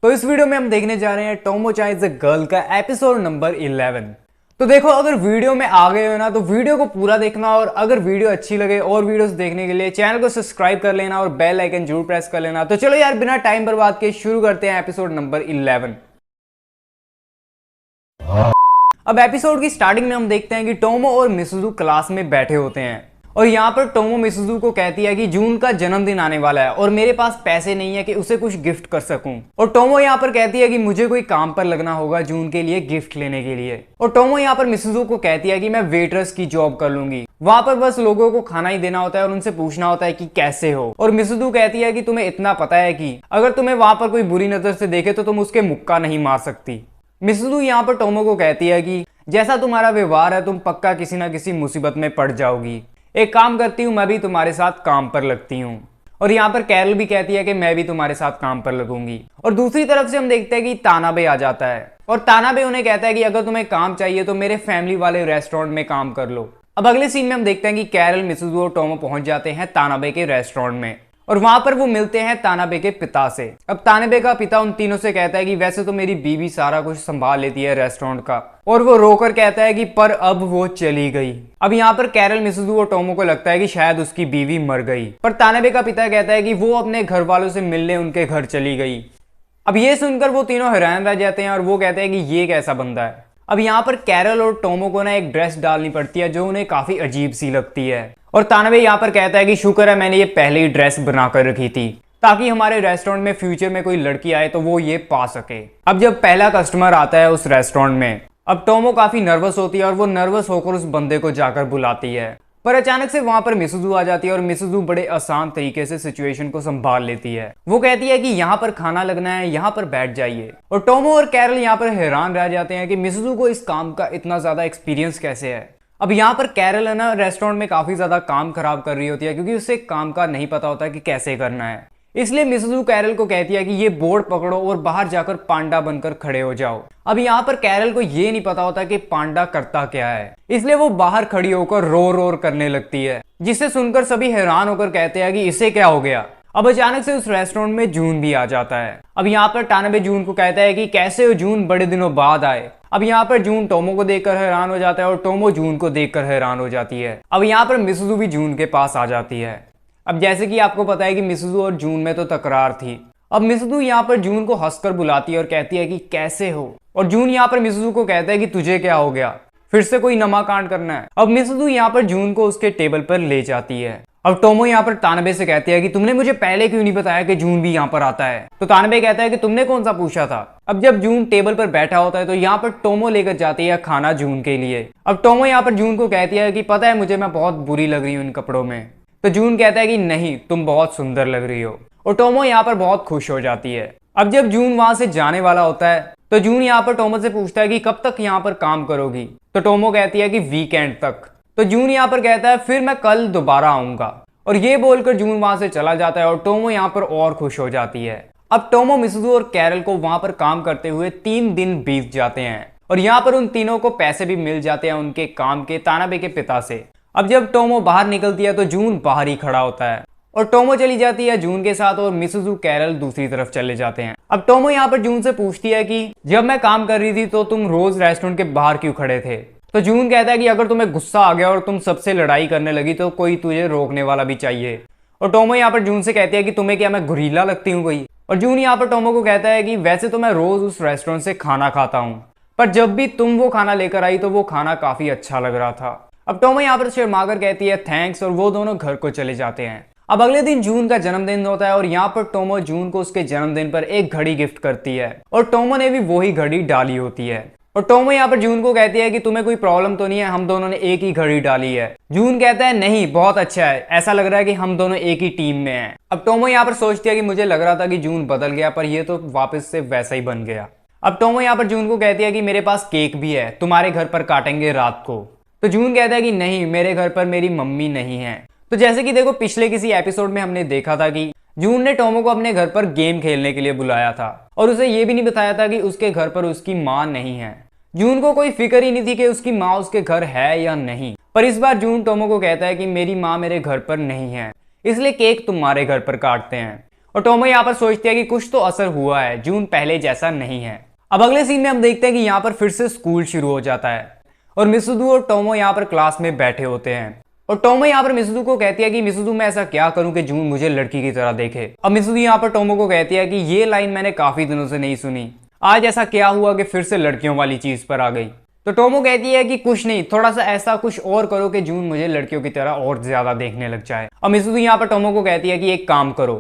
तो इस वीडियो में हम देखने जा रहे हैं टोमो चाय इज अ गर्ल का एपिसोड नंबर 11। तो देखो, अगर वीडियो में आ गए हो ना तो वीडियो को पूरा देखना, और अगर वीडियो अच्छी लगे और वीडियोस देखने के लिए चैनल को सब्सक्राइब कर लेना और बेल आइकन जरूर प्रेस कर लेना। तो चलो यार, बिना टाइम बर्बाद के शुरू करते हैं एपिसोड नंबर 11। अब एपिसोड की स्टार्टिंग में हम देखते हैं कि टोमो और मिसुजू क्लास में बैठे होते हैं, और यहाँ पर टोमो मिसुजू को कहती है कि जून का जन्मदिन आने वाला है और मेरे पास पैसे नहीं है कि उसे कुछ गिफ्ट कर सकूं। और टोमो यहाँ पर कहती है कि मुझे कोई काम पर लगना होगा जून के लिए गिफ्ट लेने के लिए। और टोमो यहाँ पर मिसुजू को कहती है कि मैं वेटर्स की जॉब कर लूंगी, वहां पर बस लोगों को खाना ही देना होता है और उनसे पूछना होता है कि कैसे हो। और मिसुजू कहती है कि तुम्हें इतना पता है कि अगर तुम्हें वहां पर कोई बुरी नजर से देखे तो तुम उसके मुक्का नहीं मार सकती। मिसुजू यहाँ पर टोमो को कहती है कि जैसा तुम्हारा व्यवहार है तुम पक्का किसी ना किसी मुसीबत में पड़ जाओगी, एक काम करती हूँ मैं भी तुम्हारे साथ काम पर लगती हूँ। और यहाँ पर कैरल भी कहती है कि मैं भी तुम्हारे साथ काम पर लगूंगी। और दूसरी तरफ से हम देखते हैं कि तानाबे आ जाता है और तानाबे उन्हें कहता है कि अगर तुम्हें काम चाहिए तो मेरे फैमिली वाले रेस्टोरेंट में काम कर लो। अब अगले सीन में हम देखते हैं कि कैरल, मिसुजू और टोमो पहुंच जाते हैं तानाबे के रेस्टोरेंट में, और वहां पर वो मिलते हैं तानाबे के पिता से। अब तानाबे का पिता उन तीनों से कहता है कि वैसे तो मेरी बीवी सारा कुछ संभाल लेती है रेस्टोरेंट का, और वो रोकर कहता है कि पर अब वो चली गई। अब यहाँ पर कैरल, मिसुजू और टोमो को लगता है कि शायद उसकी बीवी मर गई, पर तानाबे का पिता कहता है कि वो अपने घर वालों से मिलने उनके घर चली गई। अब ये सुनकर वो तीनों हैरान रह जाते हैं और वो कहते हैं कि ये कैसा बंदा है। अब यहाँ पर कैरल और टोमो को ना एक ड्रेस डालनी पड़ती है जो उन्हें काफी अजीब सी लगती है, और तानाबे यहाँ पर कहता है कि शुक्र है मैंने ये पहले ही ड्रेस बना कर रखी थी ताकि हमारे रेस्टोरेंट में फ्यूचर में कोई लड़की आए तो वो ये पा सके। अब जब पहला कस्टमर आता है उस रेस्टोरेंट में, अब टोमो काफी नर्वस होती है और वो नर्वस होकर उस बंदे को जाकर बुलाती है, पर अचानक से वहां पर मिसुजू आ जाती है और मिसुजू बड़े आसान तरीके से सिचुएशन को संभाल लेती है। वो कहती है कि यहाँ पर खाना लगना है, यहाँ पर बैठ जाइए। और टोमो और कैरल यहाँ पर हैरान रह जाते हैं कि मिसुजू को इस काम का इतना ज्यादा एक्सपीरियंस कैसे है। अब यहाँ पर कैरल है ना रेस्टोरेंट में काफी ज्यादा काम खराब कर रही होती है क्योंकि उसे काम का नहीं पता होता कि कैसे करना है। इसलिए मिसुजू कैरल को कहती है कि ये बोर्ड पकड़ो और बाहर जाकर पांडा बनकर खड़े हो जाओ। अब यहाँ पर कैरल को ये नहीं पता होता कि पांडा करता क्या है, इसलिए वो बाहर खड़ी होकर रोर रोर करने लगती है, जिसे सुनकर सभी हैरान होकर कहते हैं कि इसे क्या हो गया। अब अचानक से उस रेस्टोरेंट में जून भी आ जाता है। अब यहाँ पर तानाबे जून को कहता है कि कैसे हो जून, बड़े दिनों बाद आए। अब यहाँ पर जून टोमो को देखकर हैरान हो जाता है और टोमो जून को देखकर हैरान हो जाती है। अब यहाँ पर मिसुजू भी जून के पास आ जाती है। अब जैसे कि आपको पता है कि मिसुजू और जून में तो तकरार थी। अब मिसुजू यहाँ पर जून को हंसकर बुलाती है और कहती है कि कैसे हो, और जून यहाँ पर मिसुजू को कहता है कि तुझे क्या हो गया, फिर से कोई नमा कांड करना है। अब मिसुजू यहाँ पर जून को उसके टेबल पर ले जाती है। अब टोमो यहाँ पर तानाबे से कहती है कि तुमने मुझे पहले क्यों नहीं बताया कि जून भी यहाँ पर आता है। तो तानाबे कहता है कि तुमने कौन सा पूछा था। अब जब जून टेबल पर बैठा होता है तो यहाँ पर टोमो लेकर जाती है खाना जून के लिए। अब टोमो यहाँ पर जून को कहती है कि पता है मुझे, मैं बहुत बुरी लग रही हूँ इन कपड़ों में। तो जून कहता है कि नहीं, तुम बहुत सुंदर लग रही हो, और टोमो यहाँ पर बहुत खुश हो जाती है। अब जब जून वहां से जाने वाला होता है तो जून यहाँ पर टोमो से पूछता है कि कब तक यहाँ पर काम करोगी। तो टोमो कहती है कि वीकेंड तक। तो जून यहाँ पर कहता है फिर मैं कल दोबारा आऊंगा, और ये बोलकर जून वहां से चला जाता है और टोमो यहाँ पर और खुश हो जाती है। अब टोमो, मिसुजू और कैरल को वहां पर काम करते हुए 3 दिन बीत जाते हैं, और यहाँ पर उन तीनों को पैसे भी मिल जाते हैं उनके काम के तानाबे के पिता से। अब जब टोमो बाहर निकलती है तो जून बाहर ही खड़ा होता है, और टोमो चली जाती है जून के साथ और मिसुजू कैरल दूसरी तरफ चले जाते हैं। अब टोमो यहाँ पर जून से पूछती है कि जब मैं काम कर रही थी तो तुम रोज रेस्टोरेंट के बाहर क्यों खड़े थे। तो जून कहता है कि अगर तुम्हें गुस्सा आ गया और तुम सबसे लड़ाई करने लगी तो कोई तुझे रोकने वाला भी चाहिए। और टोमो यहाँ पर जून से कहती है कि तुम्हें क्या मैं गुरीला लगती हूँ कोई। और जून यहाँ पर टोमो को कहता है कि वैसे तो मैं रोज उस रेस्टोरेंट से खाना खाता हूँ, पर जब भी तुम वो खाना लेकर आई तो वो खाना काफी अच्छा लग रहा था। अब टोमो यहाँ पर शर्माकर कहती है थैंक्स, और वो दोनों घर को चले जाते हैं। अब अगले दिन जून का जन्मदिन होता है और यहाँ पर टोमो जून को उसके जन्मदिन पर एक घड़ी गिफ्ट करती है, और टोमो ने भी वही घड़ी डाली होती है। और टोमो यहाँ पर जून को कहती है कि तुम्हें कोई प्रॉब्लम तो नहीं है, हम दोनों ने एक ही घड़ी डाली है। जून कहता है नहीं, बहुत अच्छा है, ऐसा लग रहा है कि हम दोनों एक ही टीम में हैं। अब टोमो यहाँ पर सोचती है कि मुझे लग रहा था कि जून बदल गया, पर ये तो वापस से वैसा ही बन गया। अब टोमो यहाँ पर जून को कहती है कि मेरे पास केक भी है, तुम्हारे घर पर काटेंगे रात को। तो जून कहता है कि नहीं, मेरे घर पर मेरी मम्मी नहीं है। तो जैसे कि देखो, पिछले किसी एपिसोड में हमने देखा था कि जून ने टोमो को अपने घर पर गेम खेलने के लिए बुलाया था, और उसे ये भी नहीं बताया था कि उसके घर पर उसकी माँ नहीं है। जून को कोई फिक्र ही नहीं थी कि उसकी माँ उसके घर है या नहीं। पर इस बार जून टोमो को कहता है कि मेरी माँ मेरे घर पर नहीं है, इसलिए केक तुम्हारे घर पर काटते हैं। और टोमो यहाँ पर सोचती है कि कुछ तो असर हुआ है, जून पहले जैसा नहीं है। अब अगले सीन में हम देखते हैं कि यहाँ पर फिर से स्कूल शुरू हो जाता है और मिसुदू और टोमो यहाँ पर क्लास में बैठे होते हैं और टोमो यहाँ पर मिसुदू को कहती है कि मिसुदू मैं ऐसा क्या करूं कि जून मुझे लड़की की तरह देखे। अब मिसुदू यहाँ पर टोमो को कहती है कि ये लाइन मैंने काफी दिनों से नहीं सुनी, आज ऐसा क्या हुआ कि फिर से लड़कियों वाली चीज पर आ गई। तो टोमो कहती है कि कुछ नहीं, थोड़ा सा ऐसा कुछ और करो कि जून मुझे लड़कियों की तरह और ज्यादा देखने लग जाए। अब मिसुदू यहाँ पर टोमो को कहती है कि एक काम करो,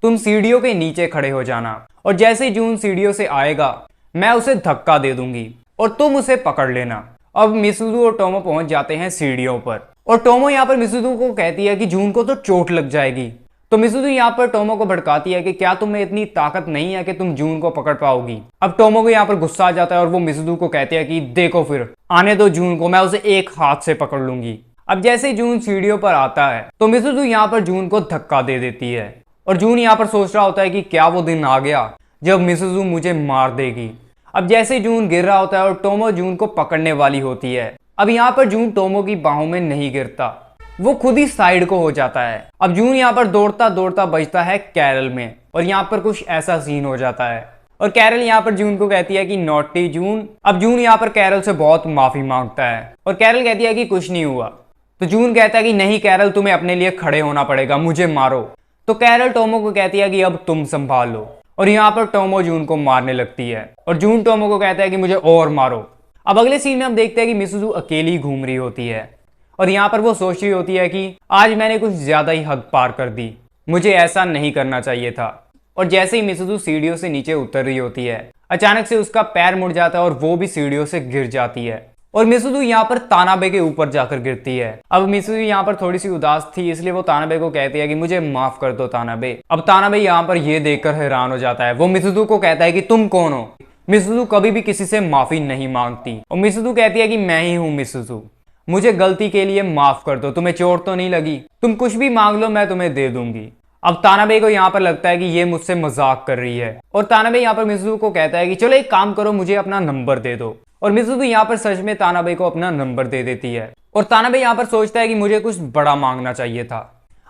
तुम सीढ़ियों के नीचे खड़े हो जाना और जैसे जून सीढ़ियों से आएगा मैं उसे धक्का दे दूंगी और तुम उसे पकड़ लेना। अब मिसुदू और टोमो पहुंच जाते हैं सीढ़ियों पर और टोमो यहाँ पर मिसुदू को कहती है कि जून को तो चोट लग जाएगी। तो मिसुदू यहाँ पर टोमो को भड़काती है कि क्या तुम में इतनी ताकत नहीं है कि तुम जून को पकड़ पाओगी। अब टोमो को यहाँ पर गुस्सा आ जाता है और वो मिसुदू को कहती है कि देखो फिर आने दो जून को, मैं उसे एक हाथ से पकड़ लूंगी। अब जैसे ही जून सीढ़ियों पर आता है तो मिसुदू यहाँ पर जून को धक्का दे देती है और जून यहाँ पर सोच रहा होता है कि क्या वो दिन आ गया जब मिसुदू मुझे मार देगी। अब जैसे जून गिर रहा होता है और टोमो जून को पकड़ने वाली होती है। अब यहाँ पर जून टोमो की बाहों में नहीं गिरता, वो खुद ही साइड को हो जाता है। अब जून यहाँ पर दौड़ता दौड़ता बचता है कैरल में और यहाँ पर कुछ ऐसा सीन हो जाता है और कैरल यहाँ पर जून को कहती है कि नॉटी जून। अब जून यहाँ पर कैरल से बहुत माफी मांगता है और कैरल कहती है कि कुछ नहीं हुआ। तो जून कहता है कि नहीं कैरल, तुम्हें अपने लिए खड़े होना पड़ेगा, मुझे मारो। तो कैरल टोमो को कहती है कि अब तुम संभाल लो और यहाँ पर टोमो जून को मारने लगती है और जून टोमो को कहता है कि मुझे और मारो। अब अगले सीन में हम देखते हैं कि मिसुदू अकेली घूम रही होती है और यहाँ पर वो सोच रही होती है कि आज मैंने कुछ ज्यादा ही हद पार कर दी, मुझे ऐसा नहीं करना चाहिए था। और जैसे ही मिसुदू सीढ़ियों से नीचे उतर रही होती है अचानक से उसका पैर मुड़ जाता है और वो भी सीढ़ियों से गिर जाती है और मिसुदू यहाँ पर तानाबे के ऊपर जाकर गिरती है। अब मिसुदू यहाँ पर थोड़ी सी उदास थी इसलिए वो तानाबे को कहती है कि मुझे माफ कर दो तानाबे। अब तानाबे यहाँ पर ये देखकर हैरान हो जाता है, वो मिसुदू को कहता है कि तुम कौन हो। मिसुदू कभी भी किसी से माफी नहीं मांगती और मिसुदू कहती है कि मैं ही हूँ मिसुदू, मुझे गलती के लिए माफ कर दो, तुम्हें चोट तो नहीं लगी, तुम कुछ भी मांग लो मैं तुम्हें दे दूंगी। अब तानाबे को यहाँ पर लगता है कि ये मुझसे मजाक कर रही है और तानाबे यहाँ पर मिसुदू को कहता है कि चलो एक काम करो, मुझे अपना नंबर दे दो। और मिसुदू यहाँ पर सच में तानाबे को अपना नंबर दे देती है और तानाबे यहाँ पर सोचता है कि मुझे कुछ बड़ा मांगना चाहिए था।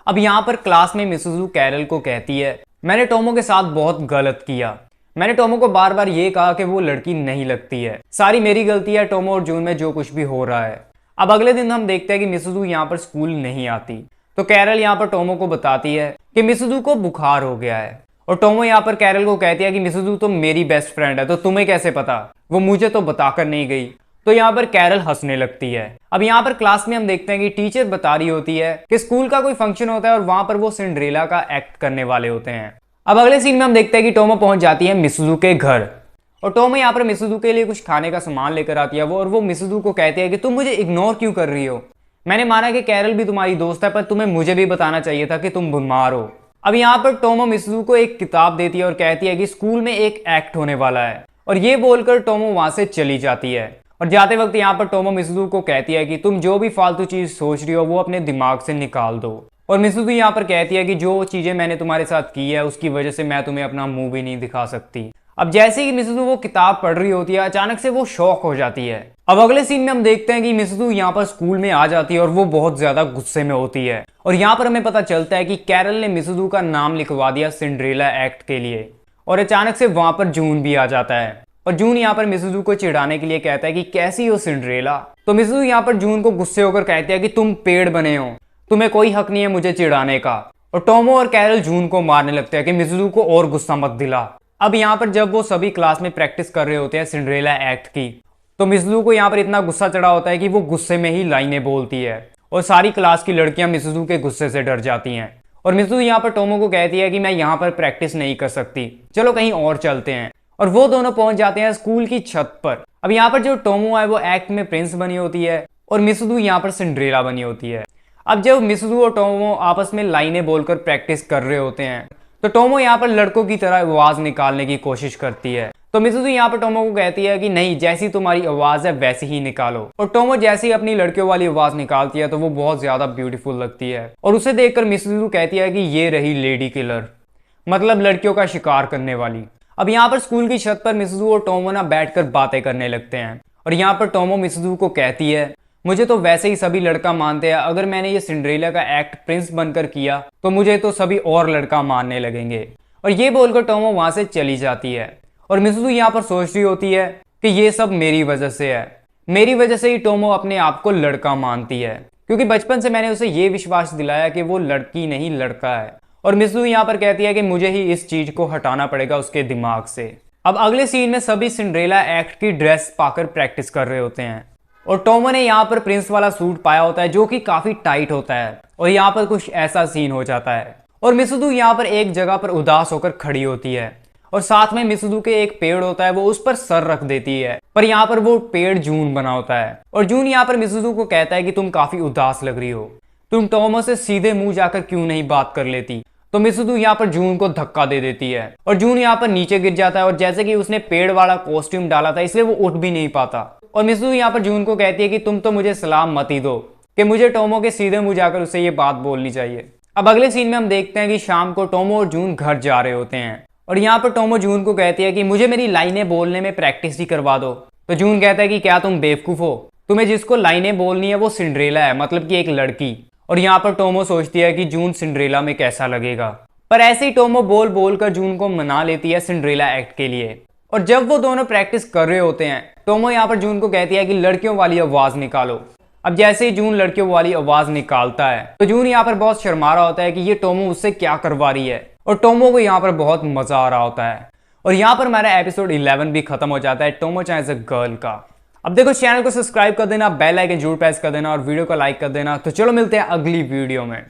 अब यहाँ पर क्लास में मिसुदू कैरल को कहती है मैंने टोमो के साथ बहुत गलत किया, मैंने टोमो को बार बार ये कहा कि वो लड़की नहीं लगती है, सारी मेरी गलती है टोमो और जून में जो कुछ भी हो रहा है। अब अगले दिन हम देखते हैं कि मिसुदू यहाँ पर स्कूल नहीं आती तो कैरल यहाँ पर टोमो को बताती है कि मिसुदू को बुखार हो गया है और टोमो यहाँ पर कैरल को कहती है कि मिसुदू तो मेरी बेस्ट फ्रेंड है तो तुम्हें कैसे पता, वो मुझे तो बताकर नहीं गई। तो यहाँ पर कैरल हंसने लगती है। अब यहाँ पर क्लास में हम देखते हैं कि टीचर बता रही होती है कि स्कूल का कोई फंक्शन होता है और वहां पर वो सिंड्रेला का एक्ट करने वाले होते हैं। अब अगले सीन में हम देखते हैं कि टोमो पहुंच जाती है मिसुदू के घर और टोमो यहाँ पर मिसुदू के लिए कुछ खाने का सामान लेकर आती है वो मिसुदू को कहती है कि तुम मुझे इग्नोर क्यों कर रही हो, मैंने माना कि कैरल भी तुम्हारी दोस्त है पर तुम्हें मुझे भी बताना चाहिए था कि तुम बीमार हो। अब यहाँ पर टोमो मिसुदू को एक किताब देती है और कहती है कि स्कूल में एक एक्ट होने वाला है और ये बोलकर टोमो वहां से चली जाती है और जाते वक्त यहाँ पर टोमो मिसुदू को कहती है कि तुम जो भी फालतू चीज सोच रही हो वो अपने दिमाग से निकाल दो। और मिसुदू यहाँ पर कहती है कि जो चीजें मैंने तुम्हारे साथ की है उसकी वजह से मैं तुम्हें अपना मुंह भी नहीं दिखा सकती। अब जैसे ही मिसुदू वो किताब पढ़ रही होती है अचानक से वो शॉक हो जाती है। अब अगले सीन में हम देखते हैं कि मिसुदू यहाँ पर स्कूल में आ जाती है और वो बहुत ज्यादा गुस्से में होती है और यहाँ पर हमें पता चलता है कि कैरल ने मिसुदू का नाम लिखवा दिया सिंड्रेला एक्ट के लिए और अचानक से वहां पर जून भी आ जाता है और जून यहाँ पर मिसुदू को चिढ़ाने के लिए कहता है कि कैसी हो सिंड्रेला। तो मिसुदू यहाँ पर जून को गुस्से होकर कहती है कि तुम पेड़ बने हो, तुम्हें कोई हक नहीं है मुझे चिढ़ाने का। और टोमो और कैरल जून को मारने लगते हैं कि मिसुदू को और गुस्सा मत दिला। अब यहाँ पर जब वो सभी क्लास में प्रैक्टिस कर रहे होते हैं सिंड्रेला एक्ट की तो मिसुदू को यहाँ पर इतना गुस्सा चढ़ा होता है कि वो गुस्से में ही लाइनें बोलती है और सारी क्लास की लड़कियां मिसुदू के गुस्से से डर जाती हैं। और मिसुदू यहाँ पर टोमो को कहती है कि मैं यहाँ पर प्रैक्टिस नहीं कर सकती, चलो कहीं और चलते हैं। और वो दोनों पहुंच जाते हैं स्कूल की छत पर। अब यहाँ पर जो टोमो है वो एक्ट में प्रिंस बनी होती है और मिसुदू यहाँ पर सिंड्रेला बनी होती है। अब जब मिसुदू और टोमो आपस में लाइनें बोलकर प्रैक्टिस कर रहे होते हैं तो टोमो यहाँ पर लड़कों की तरह आवाज निकालने की कोशिश करती है। तो मिसुदू यहाँ पर टोमो को कहती है कि नहीं, जैसी तुम्हारी आवाज है वैसी ही निकालो। और टोमो जैसे ही अपनी लड़कियों वाली आवाज निकालती है तो वो बहुत ज्यादा ब्यूटीफुल लगती है और उसे देखकर मिसुदू कहती है कि ये रही लेडी किलर, मतलब लड़कियों का शिकार करने वाली। अब यहाँ पर स्कूल की छत पर मिसुदू और टोमो ना बैठकर बातें करने लगते हैं और यहाँ पर टोमो मिसुदू को कहती है मुझे तो वैसे ही सभी लड़का मानते हैं, अगर मैंने ये सिंड्रेला का एक्ट प्रिंस बनकर किया तो मुझे तो सभी और लड़का मानने लगेंगे। और ये बोलकर टोमो वहां से चली जाती है। और मिसुजू यहाँ पर सोच रही होती है कि ये सब मेरी वजह से है, मेरी वजह से ही टोमो अपने आप को लड़का मानती है, क्योंकि बचपन से मैंने उसे ये विश्वास दिलाया कि वो लड़की नहीं लड़का है। और मिसुजू यहाँ पर कहती है कि मुझे ही इस चीज को हटाना पड़ेगा उसके दिमाग से। अब अगले सीन में सभी सिंड्रेला एक्ट की ड्रेस पाकर प्रैक्टिस कर रहे होते हैं और टोमो ने यहाँ पर प्रिंस वाला सूट पाया होता है जो कि काफी टाइट होता है। और यहाँ पर कुछ ऐसा सीन हो जाता है और मिसुजू यहाँ पर एक जगह पर उदास होकर खड़ी होती है और साथ में मिसुजू के एक पेड़ होता है, वो उस पर सर रख देती है, पर यहाँ पर वो पेड़ जून बना होता है। और जून यहाँ पर मिसुजू को कहता है कि तुम काफी उदास लग रही हो, तुम टोमो से सीधे मुंह जाकर क्यों नहीं बात कर लेती। तो मिसुजू यहाँ पर जून को धक्का दे देती है और जून यहाँ पर नीचे गिर जाता है। और जैसे कि उसने पेड़ वाला कॉस्ट्यूम डाला था इसलिए वो उठ भी नहीं पाता। और मिसुजू यहाँ पर जून को कहती है कि तुम तो मुझे सलाम मत ही दो, कि मुझे टोमो के सीधे मुंह जाकर उसे ये बात बोलनी चाहिए। अब अगले सीन में हम देखते हैं कि शाम को टोमो और जून घर जा रहे होते हैं और यहाँ पर टोमो जून को कहती है कि मुझे मेरी लाइनें बोलने में प्रैक्टिस ही करवा दो। तो जून कहता है कि क्या तुम बेवकूफ हो, तुम्हें जिसको लाइनें बोलनी है वो सिंड्रेला है, मतलब कि एक लड़की। और यहाँ पर टोमो सोचती है कि जून सिंड्रेला में कैसा लगेगा, पर ऐसे ही टोमो बोल बोल कर जून को मना लेती है सिंड्रेला एक्ट के लिए। और जब वो दोनों प्रैक्टिस कर रहे होते हैं टोमो यहाँ पर जून को कहती है कि लड़कियों वाली आवाज निकालो। अब जैसे ही जून लड़कियों वाली आवाज निकालता है तो जून यहाँ पर बहुत शर्मा रहा होता है कि ये टोमो उससे क्या करवा रही है और टोमो को यहाँ पर बहुत मजा आ रहा होता है। और यहाँ पर हमारा एपिसोड 11 भी खत्म हो जाता है टोमो चाहे अ गर्ल का। अब देखो चैनल को सब्सक्राइब कर देना, बेल आइकन जरूर प्रेस कर देना और वीडियो को लाइक कर देना। तो चलो मिलते हैं अगली वीडियो में।